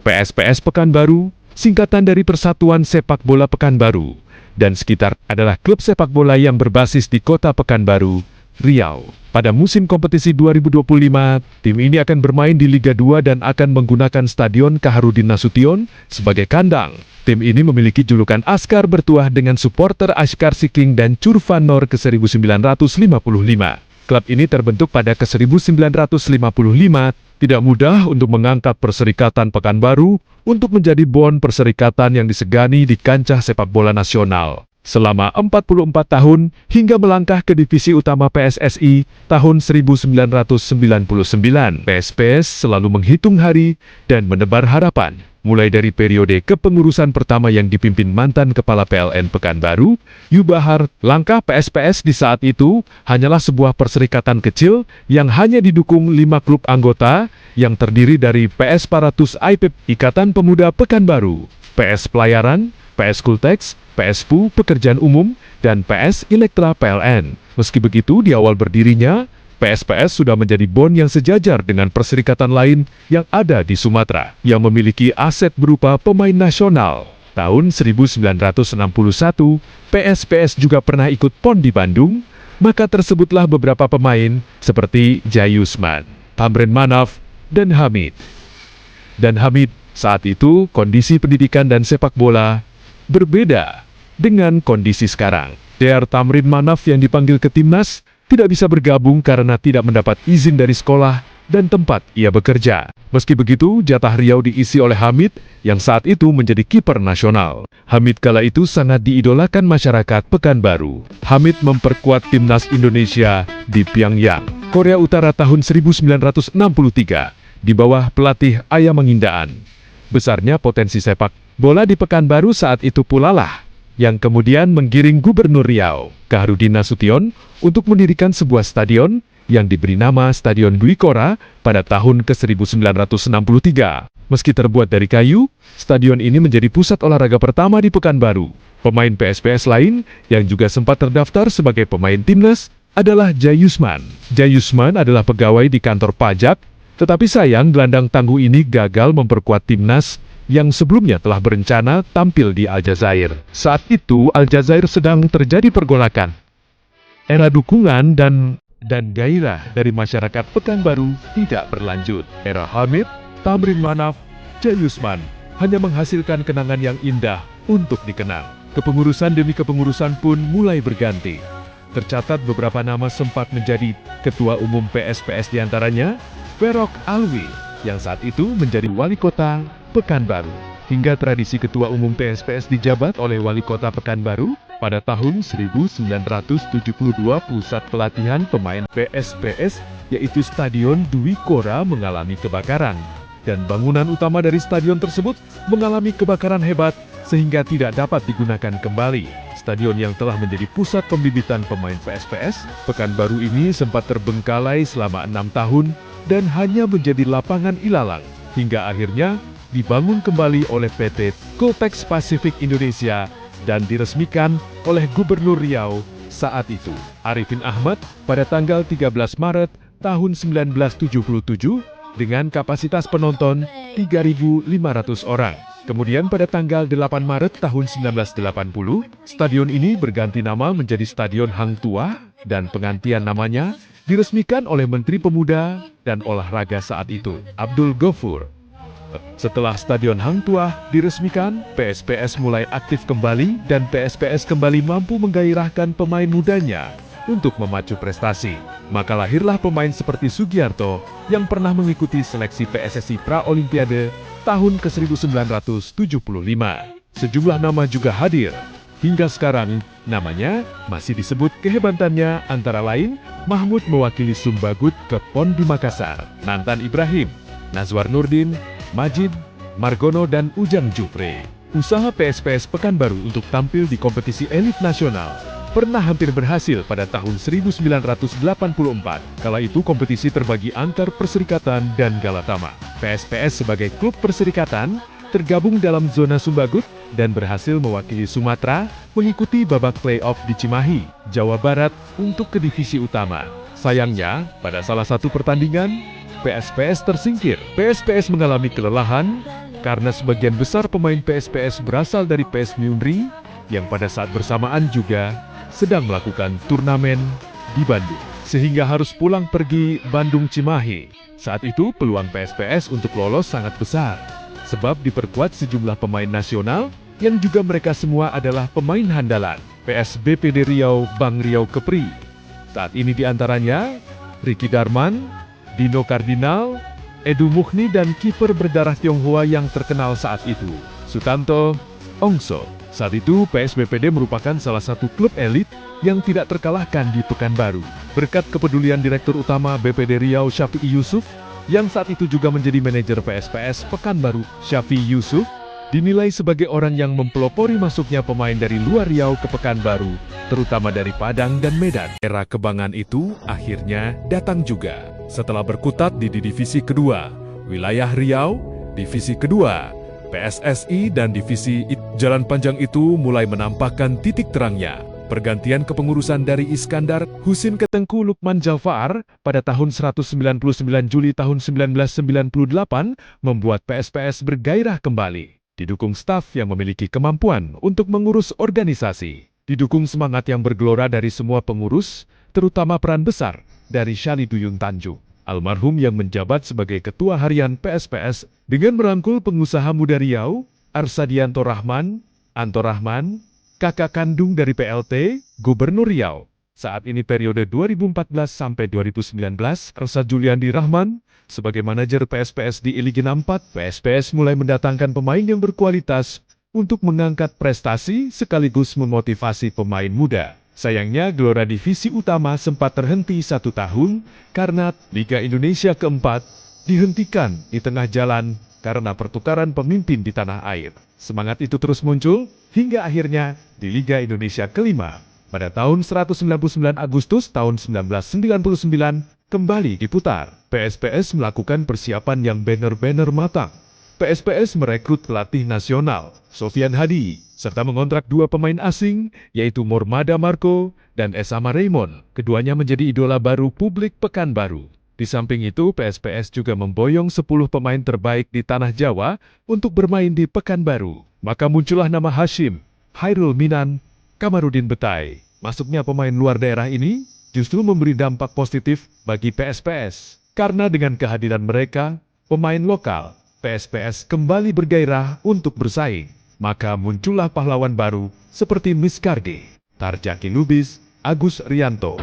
PSPS Pekanbaru, singkatan dari Persatuan Sepak Bola Pekanbaru, dan sekitar adalah klub sepak bola yang berbasis di kota Pekanbaru, Riau. Pada musim kompetisi 2025, tim ini akan bermain di Liga 2 dan akan menggunakan Stadion Kaharudin Nasution sebagai kandang. Tim ini memiliki julukan Askar bertuah dengan supporter Askar Sikling dan Curvan Nor ke-1955. Klub ini terbentuk pada ke-1955, tidak mudah untuk mengangkat Perserikatan Pekanbaru untuk menjadi bon perserikatan yang disegani di kancah sepak bola nasional. Selama 44 tahun hingga melangkah ke divisi utama PSSI tahun 1999, PSPS selalu menghitung hari dan menebar harapan. Mulai dari periode kepengurusan pertama yang dipimpin mantan Kepala PLN Pekanbaru, Yubahar, langkah PSPS di saat itu hanyalah sebuah perserikatan kecil yang hanya didukung 5 klub anggota yang terdiri dari PS Paratus IPIP, Ikatan Pemuda Pekanbaru, PS Pelayaran, PS Kultex, PSPU Pekerjaan Umum, dan PS Elektra PLN. Meski begitu, di awal berdirinya, PSPS sudah menjadi bon yang sejajar dengan perserikatan lain yang ada di Sumatera, yang memiliki aset berupa pemain nasional. Tahun 1961, PSPS juga pernah ikut PON di Bandung, maka tersebutlah beberapa pemain seperti Jayusman, Tamrin Manaf, dan Hamid. Saat itu kondisi pendidikan dan sepak bola berbeda dengan kondisi sekarang. DR Tamrin Manaf yang dipanggil ke timnas tidak bisa bergabung karena tidak mendapat izin dari sekolah dan tempat ia bekerja. Meski begitu, jatah Riau diisi oleh Hamid yang saat itu menjadi kiper nasional. Hamid kala itu sangat diidolakan masyarakat Pekanbaru. Hamid memperkuat timnas Indonesia di Pyongyang, Korea Utara tahun 1963 di bawah pelatih Ayam Mengindaan. Besarnya potensi sepak bola di Pekanbaru saat itu pula lah yang kemudian menggiring Gubernur Riau, Kaharudin Nasution, untuk mendirikan sebuah stadion yang diberi nama Stadion Dwi Kora pada tahun ke-1963. Meski terbuat dari kayu, stadion ini menjadi pusat olahraga pertama di Pekanbaru. Pemain PSPS lain yang juga sempat terdaftar sebagai pemain timnas adalah Jayusman. Jayusman adalah pegawai di kantor pajak, tetapi sayang gelandang tangguh ini gagal memperkuat timnas yang sebelumnya telah berencana tampil di Aljazair. Saat itu Aljazair sedang terjadi pergolakan. Era dukungan dan gairah dari masyarakat Pekanbaru tidak berlanjut. Era Hamid, Tamrin Manaf, Jayusman hanya menghasilkan kenangan yang indah untuk dikenang. Kepengurusan demi kepengurusan pun mulai berganti. Tercatat beberapa nama sempat menjadi ketua umum PSPS diantaranya Perok Alwi yang saat itu menjadi wali kota Pekanbaru. Hingga tradisi ketua umum PSPS dijabat oleh wali kota Pekanbaru, pada tahun 1972 pusat pelatihan pemain PSPS yaitu Stadion Dwi Kora mengalami kebakaran. Dan bangunan utama dari stadion tersebut mengalami kebakaran hebat sehingga tidak dapat digunakan kembali. Stadion yang telah menjadi pusat pembibitan pemain PSPS, Pekanbaru ini sempat terbengkalai selama 6 tahun dan hanya menjadi lapangan ilalang. Hingga akhirnya dibangun kembali oleh PT Kultex Pasifik Indonesia dan diresmikan oleh Gubernur Riau saat itu, Arifin Ahmad, pada tanggal 13 Maret tahun 1977 dengan kapasitas penonton 3.500 orang. Kemudian pada tanggal 8 Maret tahun 1980, stadion ini berganti nama menjadi Stadion Hang Tuah dan penggantian namanya diresmikan oleh Menteri Pemuda dan Olahraga saat itu, Abdul Ghafur. Setelah Stadion Hang Tuah diresmikan, PSPS mulai aktif kembali dan PSPS kembali mampu menggairahkan pemain mudanya untuk memacu prestasi. Maka lahirlah pemain seperti Sugiarto yang pernah mengikuti seleksi PSSI Pra-Olimpiade tahun ke-1975. Sejumlah nama juga hadir. Hingga sekarang, namanya masih disebut kehebatannya antara lain Mahmud mewakili Sumbagut ke PON di Makassar, Nantan Ibrahim, Nazwar Nurdin, Majid, Margono, dan Ujang Jufre. Usaha PSPS Pekanbaru untuk tampil di kompetisi elit nasional pernah hampir berhasil pada tahun 1984. Kala itu kompetisi terbagi antar perserikatan dan Galatama. PSPS sebagai klub perserikatan tergabung dalam zona Sumbagut dan berhasil mewakili Sumatera mengikuti babak play-off di Cimahi, Jawa Barat untuk ke divisi utama. Sayangnya, pada salah satu pertandingan, PSPS tersingkir. PSPS mengalami kelelahan karena sebagian besar pemain PSPS berasal dari PS Myunri yang pada saat bersamaan juga sedang melakukan turnamen di Bandung, sehingga harus pulang pergi Bandung Cimahi. Saat itu peluang PSPS untuk lolos sangat besar, sebab diperkuat sejumlah pemain nasional yang juga mereka semua adalah pemain handalan PS BPD Riau Bang Riau Kepri. Saat ini diantaranya Ricky Darman, Dino Kardinal, Edu Mukhni dan kiper berdarah Tionghoa yang terkenal saat itu, Sutanto Ongso. Saat itu PS BPD merupakan salah satu klub elit yang tidak terkalahkan di Pekanbaru. Berkat kepedulian Direktur Utama BPD Riau Syafi'i Yusuf, yang saat itu juga menjadi manajer PSPS Pekanbaru, Syafi'i Yusuf dinilai sebagai orang yang mempelopori masuknya pemain dari luar Riau ke Pekanbaru, terutama dari Padang dan Medan. Era kebanggaan itu akhirnya datang juga setelah berkutat di divisi kedua, wilayah Riau, divisi kedua, PSSI dan divisi Jalan Panjang itu mulai menampakkan titik terangnya. Pergantian kepengurusan dari Iskandar Husin ke Tengku Lukman Jafar pada tahun 199 Juli tahun 1998 membuat PSPS bergairah kembali. Didukung staf yang memiliki kemampuan untuk mengurus organisasi. Didukung semangat yang bergelora dari semua pengurus, terutama peran besar dari Syali Duyung Tanjung, almarhum yang menjabat sebagai Ketua Harian PSPS dengan merangkul pengusaha muda Riau, Arsadianto Rahman, Anto Rahman, kakak kandung dari PLT, Gubernur Riau. Saat ini periode 2014 sampai 2019, Arsa Juliandi Rahman, sebagai manajer PSPS di Ligina 4, PSPS mulai mendatangkan pemain yang berkualitas untuk mengangkat prestasi sekaligus memotivasi pemain muda. Sayangnya gelora divisi utama sempat terhenti 1 tahun karena Liga Indonesia keempat dihentikan di tengah jalan karena pertukaran pemimpin di tanah air. Semangat itu terus muncul hingga akhirnya di Liga Indonesia kelima pada tahun 199 Agustus tahun 1999 kembali diputar. PSPS melakukan persiapan yang benar-benar matang. PSPS merekrut pelatih nasional, Sofian Hadi, serta mengontrak 2 pemain asing, yaitu Mormada Marco dan Esama Raymond. Keduanya menjadi idola baru publik Pekanbaru. Di samping itu, PSPS juga memboyong 10 pemain terbaik di Tanah Jawa untuk bermain di Pekanbaru. Maka muncullah nama Hashim, Hairul Minan, Kamarudin Betai. Masuknya pemain luar daerah ini justru memberi dampak positif bagi PSPS. Karena dengan kehadiran mereka, pemain lokal, PSPS kembali bergairah untuk bersaing. Maka muncullah pahlawan baru seperti Miskarge, Tarjaki Lubis, Agus Rianto.